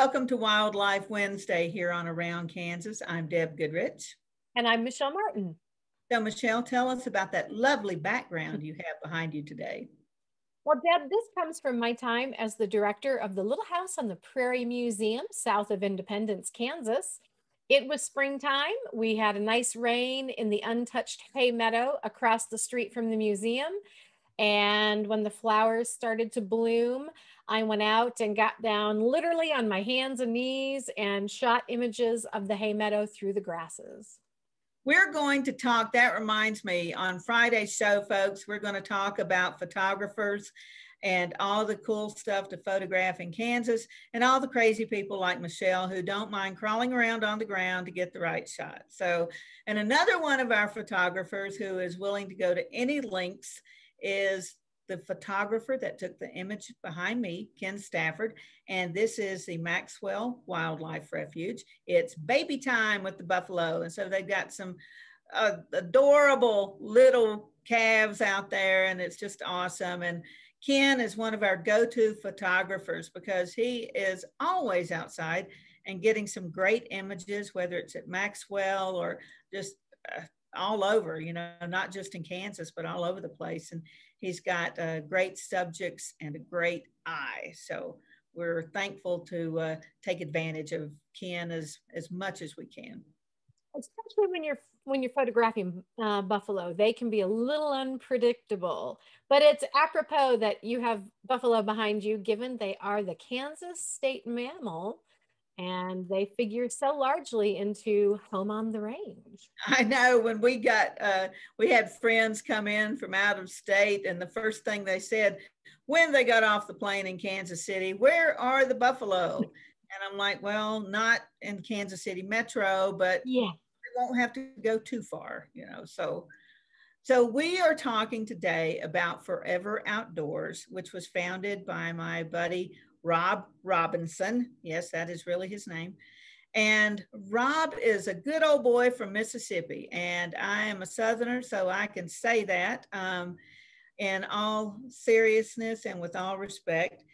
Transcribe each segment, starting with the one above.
Welcome to Wildlife Wednesday here on Around Kansas. I'm Deb Goodrich. And I'm Michelle Martin. So Michelle, tell us about that lovely background you have behind you today. Well, Deb, this comes from my time as the director of the Little House on the Prairie Museum, south of Independence, Kansas. It was springtime. We had a nice rain in the untouched hay meadow across the street from the museum. And when the flowers started to bloom, I went out and got down literally on my hands and knees and shot images of the hay meadow through the grasses. We're going to talk, that reminds me, on Friday's show, folks, we're going to talk about photographers and all the cool stuff to photograph in Kansas and all the crazy people like Michelle who don't mind crawling around on the ground to get the right shot. So, and another one of our photographers who is willing to go to any lengths is the photographer that took the image behind me, Ken Stafford, and this is the Maxwell Wildlife Refuge. It's baby time with the buffalo, and so they've got some adorable little calves out there, and it's just awesome. And Ken is one of our go-to photographers because he is always outside and getting some great images, whether it's at Maxwell or just all over, you know, not just in Kansas, but all over the place. And he's got great subjects and a great eye. So we're thankful to take advantage of Ken as much as we can. Especially when you're photographing buffalo, they can be a little unpredictable. But it's apropos that you have buffalo behind you, given they are the Kansas state mammal. And they figure so largely into home on the range. I know when we had friends come in from out of state, and the first thing they said when they got off the plane in Kansas City, where are the buffalo? And I'm like, well, not in Kansas City Metro, but yeah, we won't have to go too far, you know. So we are talking today about Forever Outdoors, which was founded by my buddy, Rob Robinson. Yes, that is really his name. And Rob is a good old boy from Mississippi. And I am a Southerner, so I can say that in all seriousness and with all respect.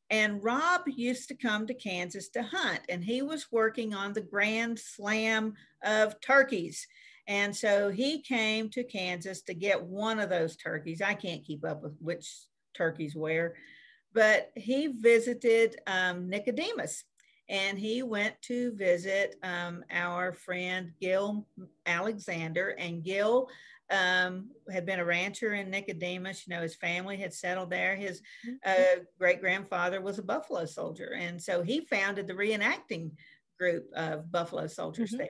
And Rob used to come to Kansas to hunt, and he was working on the Grand Slam of turkeys. And so he came to Kansas to get one of those turkeys. I can't keep up with which turkeys where. But he visited Nicodemus, and he went to visit our friend Gil Alexander. And Gil had been a rancher in Nicodemus. You know, his family had settled there. His great-grandfather was a Buffalo soldier. And so he founded the reenacting group of Buffalo soldiers there.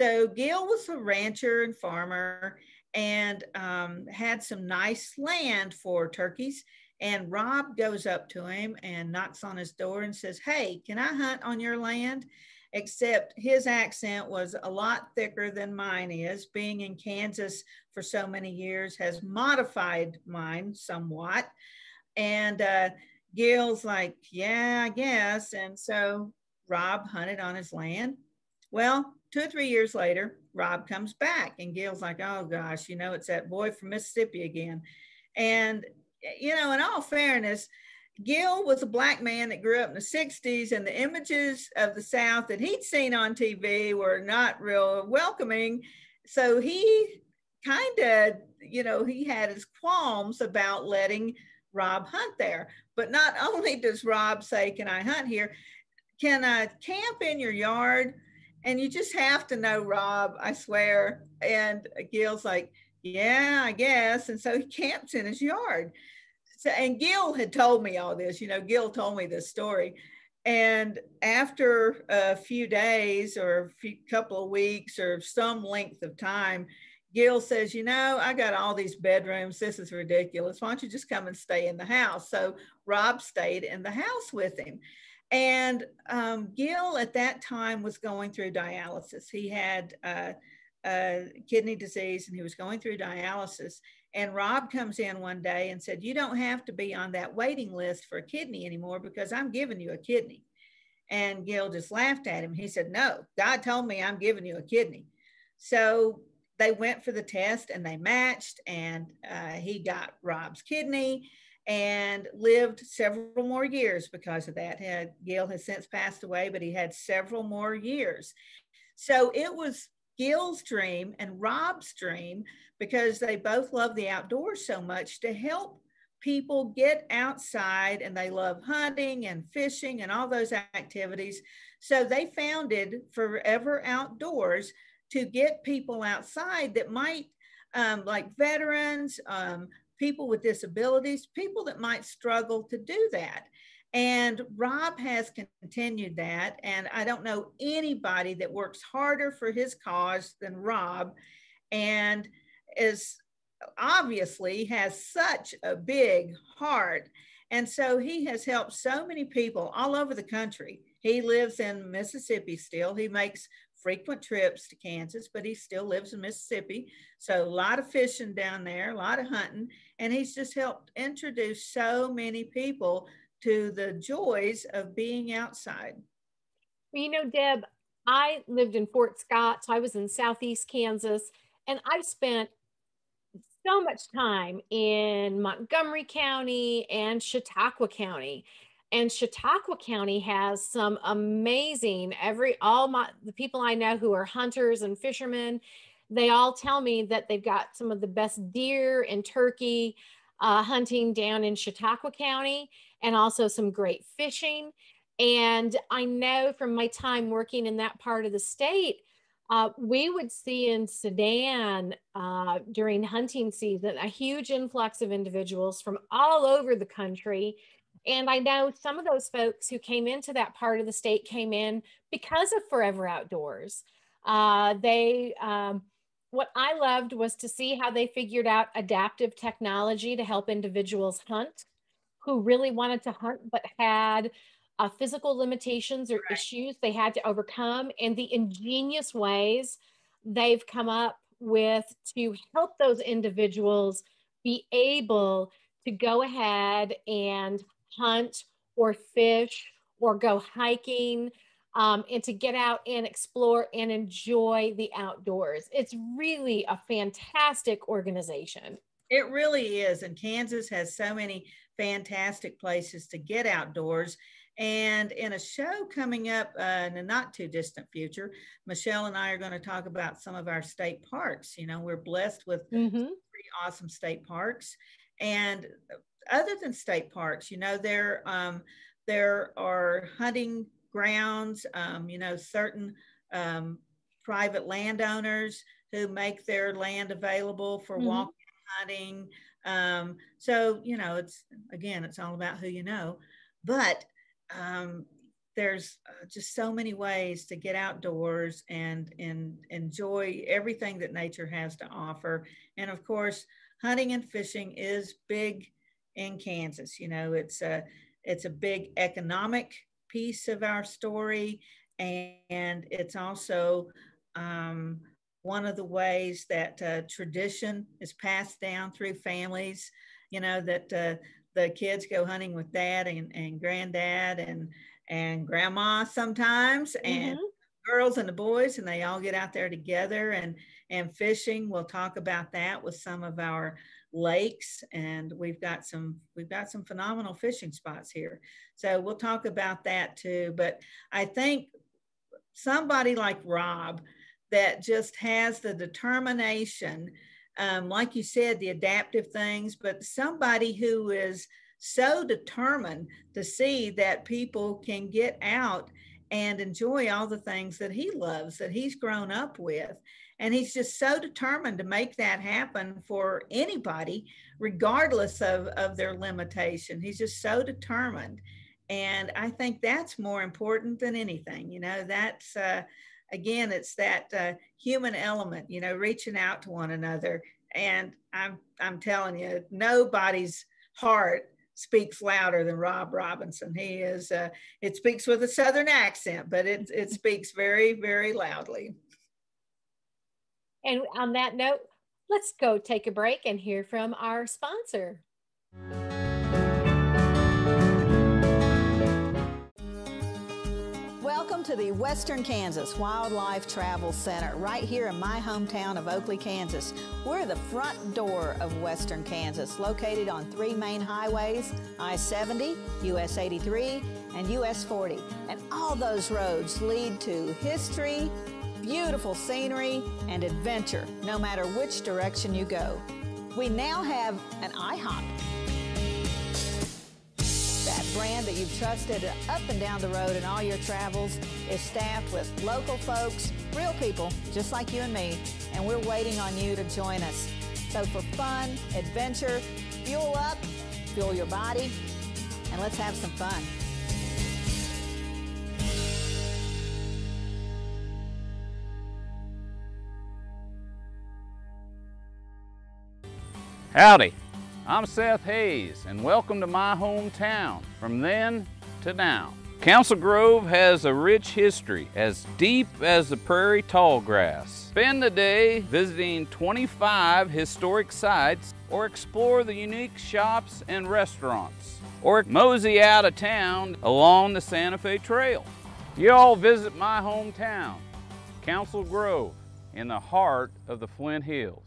So Gil was a rancher and farmer and had some nice land for turkeys. And Rob goes up to him and knocks on his door and says, hey, can I hunt on your land? Except his accent was a lot thicker than mine is. Being in Kansas for so many years has modified mine somewhat. And Gil's like, yeah, I guess. And so Rob hunted on his land. Well, 2 or 3 years later, Rob comes back and Gil's like, oh gosh, you know, it's that boy from Mississippi again. And you know, in all fairness, Gil was a black man that grew up in the 60s, and the images of the South that he'd seen on TV were not real welcoming. So he kind of, you know, he had his qualms about letting Rob hunt there. But not only does Rob say, can I hunt here? Can I camp in your yard? And you just have to know Rob, I swear. And Gil's like, yeah, I guess. And so he camps in his yard. So, and Gil had told me all this, you know, Gil told me this story. And after a few days or a couple of weeks or some length of time, Gil says, you know, I got all these bedrooms. This is ridiculous. Why don't you just come and stay in the house? So Rob stayed in the house with him. And Gil at that time was going through dialysis. He had kidney disease and he was going through dialysis. And Rob comes in one day and said, you don't have to be on that waiting list for a kidney anymore because I'm giving you a kidney. And Gil just laughed at him. He said, no, God told me I'm giving you a kidney. So they went for the test and they matched, and he got Rob's kidney. and lived several more years because of that. Gil has since passed away, but he had several more years. So it was Gil's dream and Rob's dream, because they both love the outdoors so much, to help people get outside, and they love hunting and fishing and all those activities. So they founded Forever Outdoors to get people outside that might, like veterans, people with disabilities, people that might struggle to do that. And Rob has continued that. And I don't know anybody that works harder for his cause than Rob, and is obviously has such a big heart. And so he has helped so many people all over the country. He lives in Mississippi still. He makes frequent trips to Kansas, but he still lives in Mississippi. So a lot of fishing down there, a lot of hunting. And he's just helped introduce so many people to the joys of being outside. Well, you know, Deb, I lived in Fort Scott, so I was in Southeast Kansas, and I've spent so much time in Montgomery County and Chautauqua County. And Chautauqua County has some amazing, the people I know who are hunters and fishermen, they all tell me that they've got some of the best deer and turkey hunting down in Chautauqua County, and also some great fishing. And I know from my time working in that part of the state, we would see in Sedan during hunting season a huge influx of individuals from all over the country. And I know some of those folks who came into that part of the state came in because of Forever Outdoors. What I loved was to see how they figured out adaptive technology to help individuals hunt who really wanted to hunt but had physical limitations or issues they had to overcome, and the ingenious ways they've come up with to help those individuals be able to go ahead and hunt or fish or go hiking, and to get out and explore and enjoy the outdoors. It's really a fantastic organization. It really is. And Kansas has so many fantastic places to get outdoors. And in a show coming up in a not too distant future, Michelle and I are going to talk about some of our state parks. You know, we're blessed with pretty awesome state parks. And other than state parks, you know, there are hunting grounds, you know, certain private landowners who make their land available for walking, hunting. So, you know, it's all about who you know. But there's just so many ways to get outdoors and enjoy everything that nature has to offer. And of course, hunting and fishing is big in Kansas. You know, it's a big economic piece of our story, and it's also one of the ways that tradition is passed down through families. You know, that the kids go hunting with dad and granddad and grandma sometimes, and girls and the boys, and they all get out there together and fishing. We'll talk about that with some of our lakes, and we've got some phenomenal fishing spots here. So we'll talk about that too. But I think somebody like Rob that just has the determination, like you said, the adaptive things, but somebody who is so determined to see that people can get out and enjoy all the things that he loves, that he's grown up with. And he's just so determined to make that happen for anybody, regardless of their limitation. He's just so determined. And I think that's more important than anything. You know, that's, again, it's that human element, you know, reaching out to one another. And I'm telling you, nobody's heart speaks louder than Rob Robinson. He is, it speaks with a Southern accent, but it speaks very, very loudly. And on that note, let's go take a break and hear from our sponsor. Welcome Welcome to the Western Kansas Wildlife Travel Center, right here in my hometown of Oakley, Kansas. We're the front door of Western Kansas, located on 3 main highways, I-70, US 83, and US 40. And all those roads lead to history, beautiful scenery, and adventure, no matter which direction you go. We now have an IHOP. That brand that you've trusted up and down the road in all your travels is staffed with local folks, real people, just like you and me, and we're waiting on you to join us. So for fun, adventure, fuel up, fuel your body, and let's have some fun. Howdy, I'm Seth Hayes, and welcome to my hometown, from then to now. Council Grove has a rich history, as deep as the prairie tallgrass. Spend the day visiting 25 historic sites, or explore the unique shops and restaurants, or mosey out of town along the Santa Fe Trail. You all visit my hometown, Council Grove, in the heart of the Flint Hills.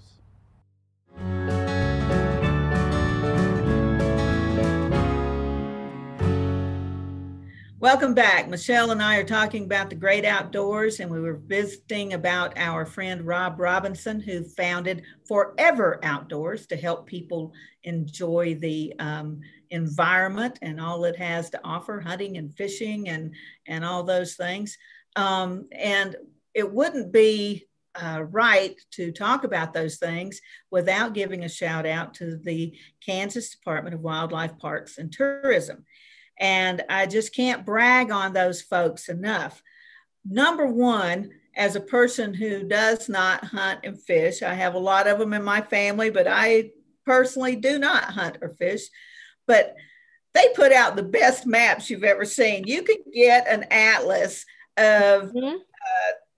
Welcome back. Michelle and I are talking about the great outdoors, and we were visiting about our friend Rob Robinson, who founded Forever Outdoors to help people enjoy the environment and all it has to offer, hunting and fishing and all those things. And it wouldn't be right to talk about those things without giving a shout out to the Kansas Department of Wildlife, Parks, and Tourism. And I just can't brag on those folks enough. Number one, as a person who does not hunt and fish, I have a lot of them in my family, but I personally do not hunt or fish. But they put out the best maps you've ever seen. You could get an atlas of,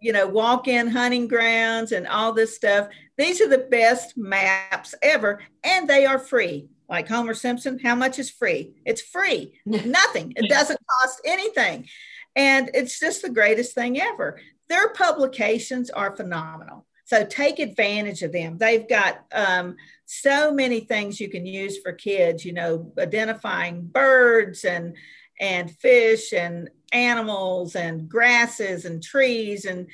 walk-in hunting grounds and all this stuff. These are the best maps ever, and they are free. Like Homer Simpson, how much is free? It's free, nothing. It doesn't cost anything. And it's just the greatest thing ever. Their publications are phenomenal. So take advantage of them. They've got so many things you can use for kids, identifying birds and fish and animals and grasses and trees and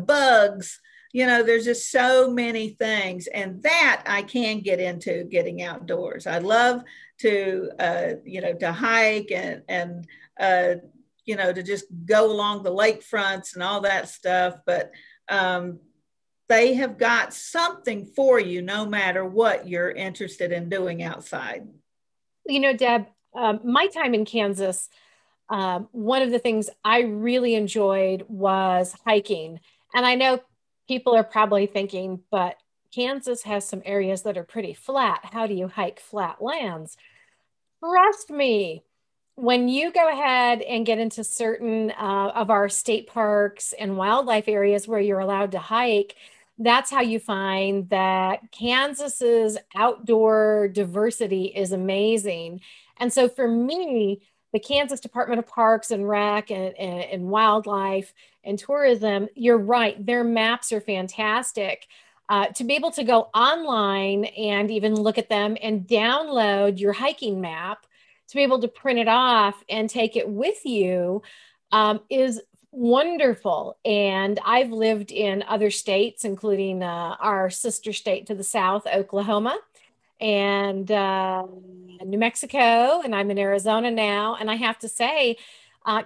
bugs. There's just so many things, and that I can get into getting outdoors. I love to, to hike and to just go along the lakefronts and all that stuff. But they have got something for you no matter what you're interested in doing outside. Deb, my time in Kansas, one of the things I really enjoyed was hiking. And I know people are probably thinking, but Kansas has some areas that are pretty flat. How do you hike flat lands? Trust me, when you go ahead and get into certain of our state parks and wildlife areas where you're allowed to hike, that's how you find that Kansas's outdoor diversity is amazing. And so for me, the Kansas Department of Parks and Rec and Wildlife and Tourism, you're right, their maps are fantastic. To be able to go online and even look at them and download your hiking map, to be able to print it off and take it with you is wonderful. And I've lived in other states, including our sister state to the south, Oklahoma, and New Mexico, and I'm in Arizona now. And I have to say,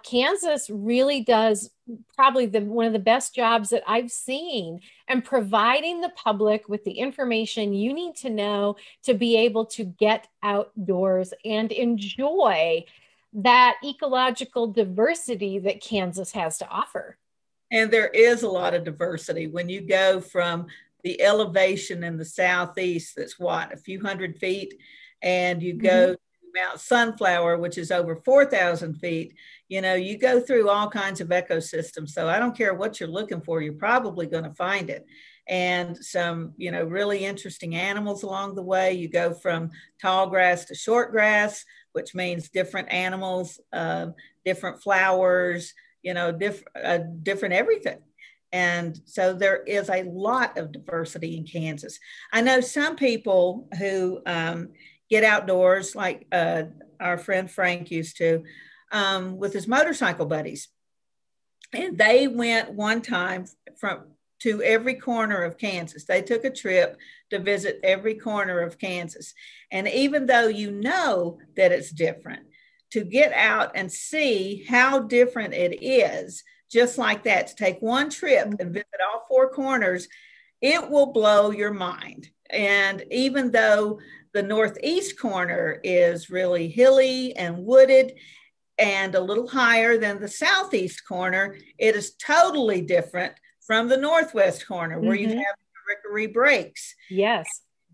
Kansas really does probably one of the best jobs that I've seen in providing the public with the information you need to know to be able to get outdoors and enjoy that ecological diversity that Kansas has to offer. And there is a lot of diversity when you go from the elevation in the southeast, that's a few hundred feet, and you go to Mount Sunflower, which is over 4,000 feet. You go through all kinds of ecosystems. So I don't care what you're looking for, you're probably going to find it. And some, really interesting animals along the way. You go from tall grass to short grass, which means different animals, different flowers, different everything. And so there is a lot of diversity in Kansas. I know some people who get outdoors, like our friend Frank used to, with his motorcycle buddies. And they went one time to every corner of Kansas. They took a trip to visit every corner of Kansas. And even though you know that it's different, to get out and see how different it is, just like that, to take one trip and visit all four corners, it will blow your mind. And even though the northeast corner is really hilly and wooded and a little higher than the southeast corner, it is totally different from the northwest corner where you have the Rickery Breaks. Yes.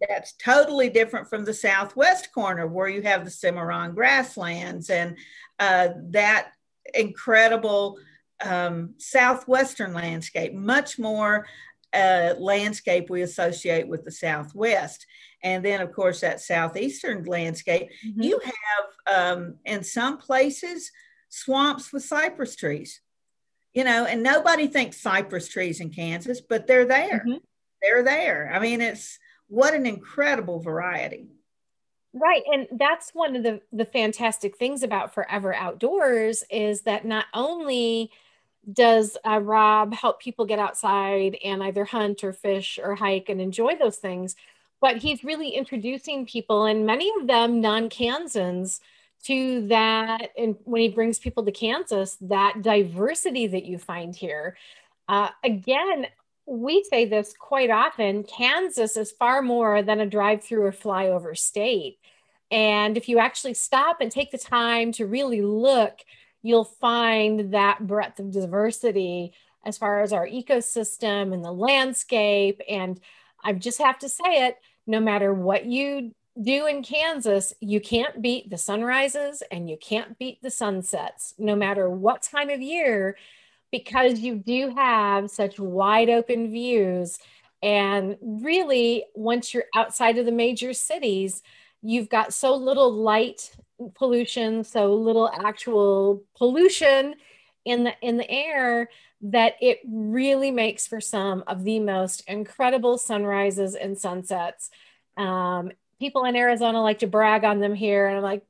That's totally different from the southwest corner where you have the Cimarron grasslands and that incredible southwestern landscape, much more landscape we associate with the southwest. And then, of course, that southeastern landscape, you have in some places swamps with cypress trees, and nobody thinks cypress trees in Kansas, but they're there. They're there. I mean, what an incredible variety. Right. And that's one of the fantastic things about Forever Outdoors is that not only does Rob help people get outside and either hunt or fish or hike and enjoy those things, but he's really introducing people, and many of them non-Kansans, to that. And when he brings people to Kansas, that diversity that you find here. Again, we say this quite often, Kansas is far more than a drive-through or flyover state. And if you actually stop and take the time to really look, you'll find that breadth of diversity as far as our ecosystem and the landscape. And I just have to say it, no matter what you do in Kansas, you can't beat the sunrises and you can't beat the sunsets, no matter what time of year, because you do have such wide open views. And really, once you're outside of the major cities, you've got so little light pollution, so little actual pollution in the air, that it really makes for some of the most incredible sunrises and sunsets. People in Arizona like to brag on them here, and I'm like,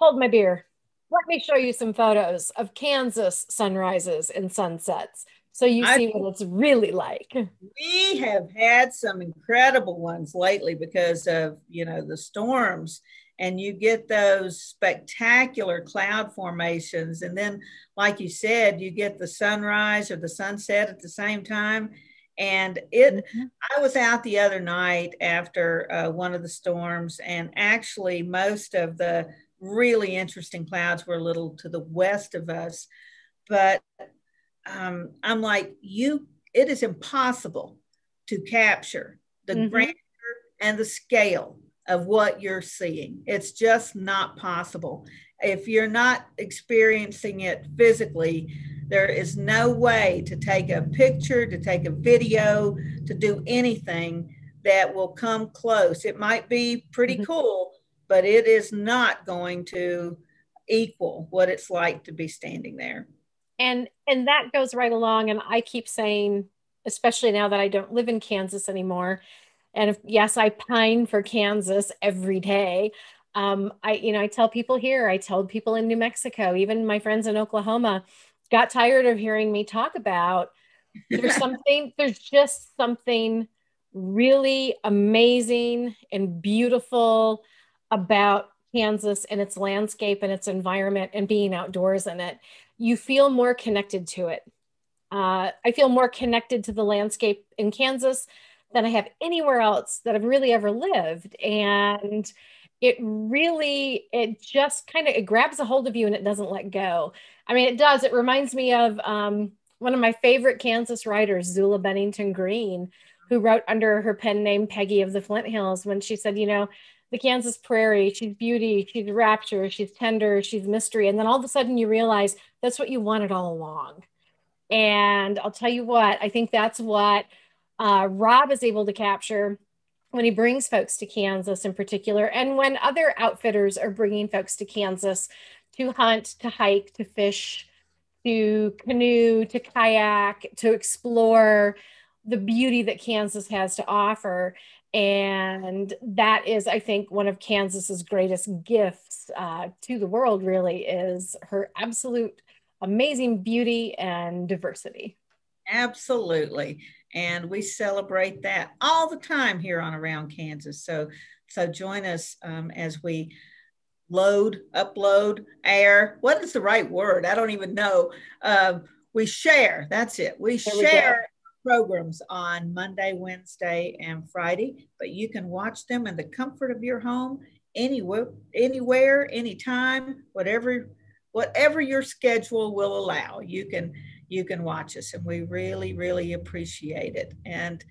hold my beer. Let me show you some photos of Kansas sunrises and sunsets so you see what it's really like. We have had some incredible ones lately because of, the storms, and you get those spectacular cloud formations. And then, like you said, you get the sunrise or the sunset at the same time. And I was out the other night after one of the storms, and actually most of the really interesting clouds were a little to the west of us. But I'm like, it is impossible to capture the grandeur and the scale of what you're seeing. It's just not possible. If you're not experiencing it physically, there is no way to take a picture, to take a video, to do anything that will come close. It might be pretty cool, but it is not going to equal what it's like to be standing there. And that goes right along. And I keep saying, especially now that I don't live in Kansas anymore, and yes, I pine for Kansas every day. I tell people here, I told people in New Mexico, even my friends in Oklahoma got tired of hearing me talk about there's just something really amazing and beautiful about Kansas and its landscape and its environment and being outdoors in it. You feel more connected to it. I feel more connected to the landscape in Kansas than I have anywhere else that I've really ever lived. And it just kind of, it grabs a hold of you and it doesn't let go. I mean, it does. It reminds me of one of my favorite Kansas writers, Zula Bennington Green, who wrote under her pen name Peggy of the Flint Hills, when she said, the Kansas prairie, she's beauty, she's rapture, she's tender, she's mystery. And then all of a sudden you realize that's what you wanted all along. And I'll tell you what, I think that's what Rob is able to capture when he brings folks to Kansas in particular, and when other outfitters are bringing folks to Kansas to hunt, to hike, to fish, to canoe, to kayak, to explore the beauty that Kansas has to offer. And that is, I think, one of Kansas's greatest gifts to the world, really, is her absolute amazing beauty and diversity. Absolutely. And we celebrate that all the time here on Around Kansas. So join us as we upload, air. What is the right word? I don't even know. We share. That's it. We share programs on Monday, Wednesday, and Friday, but you can watch them in the comfort of your home, anywhere, anytime, whatever your schedule will allow. You can watch us, and we really, really appreciate it. And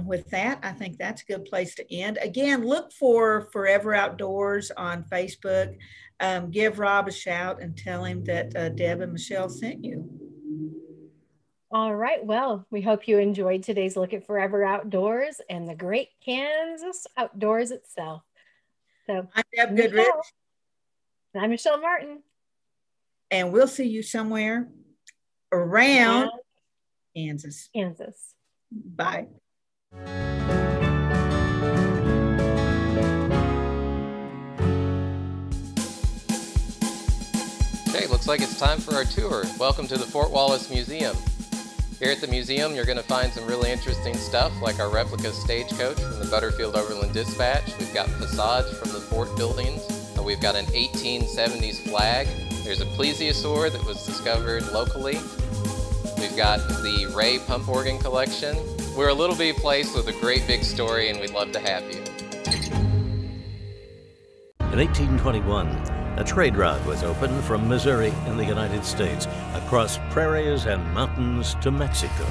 with that, I think that's a good place to end. Again, look for Forever Outdoors on Facebook. Give Rob a shout and tell him that Deb and Michelle sent you. All right. Well, we hope you enjoyed today's look at Forever Outdoors and the great Kansas outdoors itself. So I'm Deb Goodrich. And I'm Michelle Martin. And we'll see you somewhere around Kansas. Bye. Okay, looks like it's time for our tour. Welcome to the Fort Wallace Museum. Here at the museum, you're going to find some really interesting stuff, like our replica stagecoach from the Butterfield Overland Dispatch. We've got facades from the fort buildings. We've got an 1870s flag. There's a plesiosaur that was discovered locally. We've got the Ray pump organ collection. We're a little bitty place with a great big story, and we'd love to have you. In 1821, a trade route was opened from Missouri in the United States across prairies and mountains to Mexico.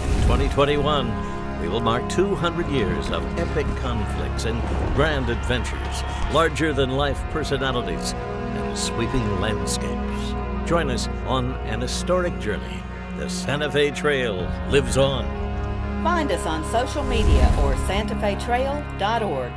In 2021, we will mark 200 years of epic conflicts and grand adventures, larger-than-life personalities, and sweeping landscapes. Join us on an historic journey. The Santa Fe Trail lives on. Find us on social media or santafetrail.org.